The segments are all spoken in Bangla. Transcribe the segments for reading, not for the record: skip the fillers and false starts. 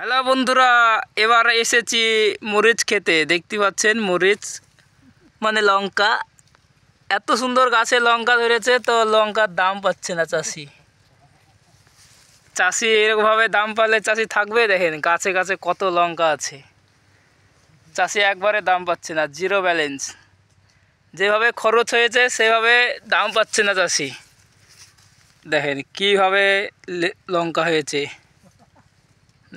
হ্যালো বন্ধুরা, এবার এসেছি মরিচ খেতে। দেখতে পাচ্ছেন মরিচ মানে লঙ্কা। এত সুন্দর গাছে লঙ্কা ধরেছে, তো লঙ্কার দাম পাচ্ছে না চাষি। চাষি এরকমভাবে দাম পালে চাষি থাকবে? দেখেন গাছে গাছে কত লঙ্কা আছে, চাষি একবারে দাম পাচ্ছে না, জিরো ব্যালেন্স। যেভাবে খরচ হয়েছে সেভাবে দাম পাচ্ছে না চাষি। দেখেন কীভাবে লঙ্কা হয়েছে,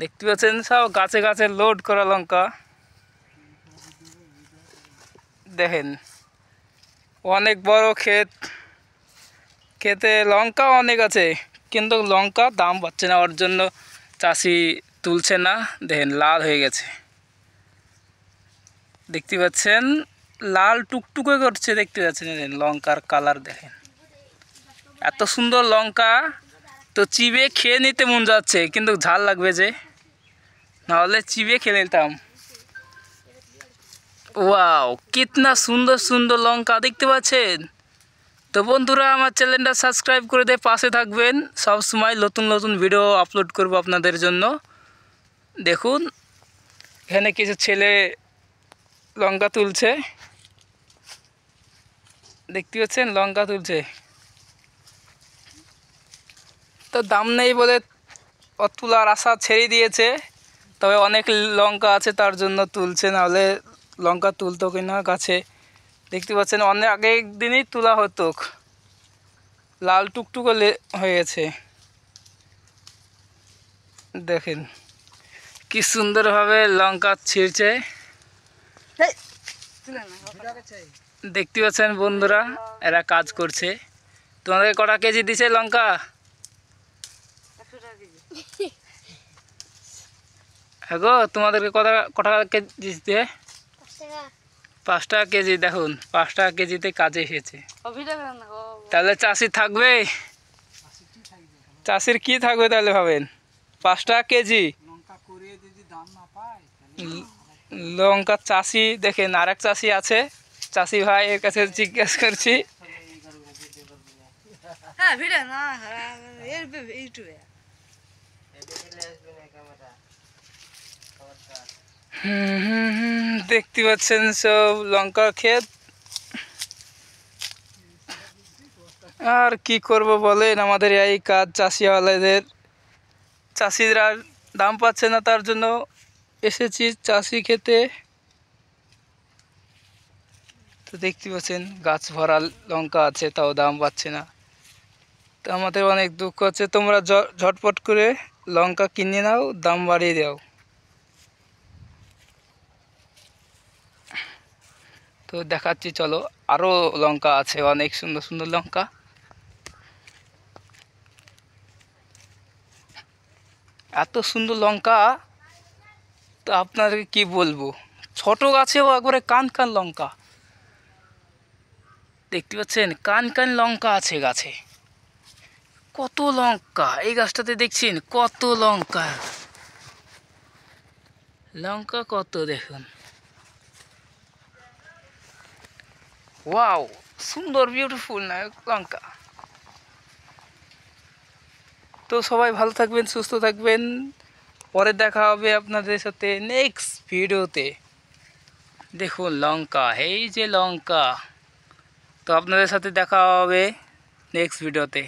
দেখতে পাচ্ছেন সব গাছে গাছে লোড করা লঙ্কা। দেখেন অনেক বড় ক্ষেত, ক্ষেতে লঙ্কা অনেক আছে, কিন্তু লঙ্কা দাম পাচ্ছে না, ওর জন্য চাষি তুলছে না। দেখেন লাল হয়ে গেছে, দেখতে পাচ্ছেন লাল টুকটুকে করছে, দেখতে পাচ্ছেন লঙ্কার কালার। দেখেন এত সুন্দর লঙ্কা, তো চিবে খেয়ে নিতে মন যাচ্ছে, কিন্তু ঝাল লাগবে যে, নাহলে চিবে খেয়ে নিতাম। ওয়াও, কিতনা সুন্দর সুন্দর লঙ্কা, দেখতে পাচ্ছেন? তো বন্ধুরা, আমার চ্যানেলটা সাবস্ক্রাইব করে দিয়ে পাশে থাকবেন। সব সময় নতুন নতুন ভিডিও আপলোড করব আপনাদের জন্য। দেখুন এখানে কিছু ছেলে লঙ্কা তুলছে, দেখতে পাচ্ছেন লঙ্কা তুলছে। তো দাম নেই বলে তুলার আশা ছেড়ে দিয়েছে, তবে অনেক লঙ্কা আছে তার জন্য তুলছে, নাহলে লঙ্কা তুলতো কিনা গাছে। দেখতে পাচ্ছেন অনেক আগের দিনই তোলা হতো, লাল টুকটুক হয়ে গেছে। দেখেন কি সুন্দরভাবে লঙ্কা ছিঁড়ছে, দেখতে পাচ্ছেন বন্ধুরা, এরা কাজ করছে। তোমাদের কটা কেজি দিছে লঙ্কা? হ্যাঁ গো, তোমাদেরকে কটা কেজি দিচ্ছে? 5 টাকা কেজি। দেখুন 5 টাকা কেজিতে কাজে এসেছে, তাহলে চাষি থাকবে? চাষির কি থাকবে তাহলে ভাবেন? 5 টাকা কেজি লঙ্কা চাষি। দেখেন আরেক চাষি আছে, চাষি ভাই এর কাছে জিজ্ঞেস করছি। দেখতে পাচ্ছেন সব লঙ্কা ক্ষেত। আর কি করব বলেন, আমাদের এই কাজ চাষিওয়ালাদের। চাষিরা দাম পাচ্ছে না, তার জন্য এসেছি চাষি খেতে। তো দেখতে পাচ্ছেন গাছ ভরা লঙ্কা আছে, তাও দাম পাচ্ছে না। তো আমাদের অনেক দুঃখ হচ্ছে। তোমরা ঝটপট করে লঙ্কা কিনে নাও, দাম বাড়িয়ে দাও। তো দেখাচ্ছি, চলো আরও লঙ্কা আছে, অনেক সুন্দর সুন্দর লঙ্কা। এত সুন্দর লঙ্কা, তো আপনাদেরকে কি বলবো, ছোট গাছেও একবারে কান কান লঙ্কা। দেখতে পাচ্ছেন কান কান লঙ্কা আছে গাছে, কত লঙ্কা। এই গাছটাতে দেখছেন কত লঙ্কা, লঙ্কা কত দেখুন। ওয়াও, সুন্দর বিউটিফুল না লঙ্কা। তো সবাই ভালো থাকবেন, সুস্থ থাকবেন। পরে দেখা হবে আপনাদের সাথে নেক্সট ভিডিওতে। দেখুন লঙ্কা, এই যে লঙ্কা। তো আপনাদের সাথে দেখা হবে নেক্সট ভিডিওতে।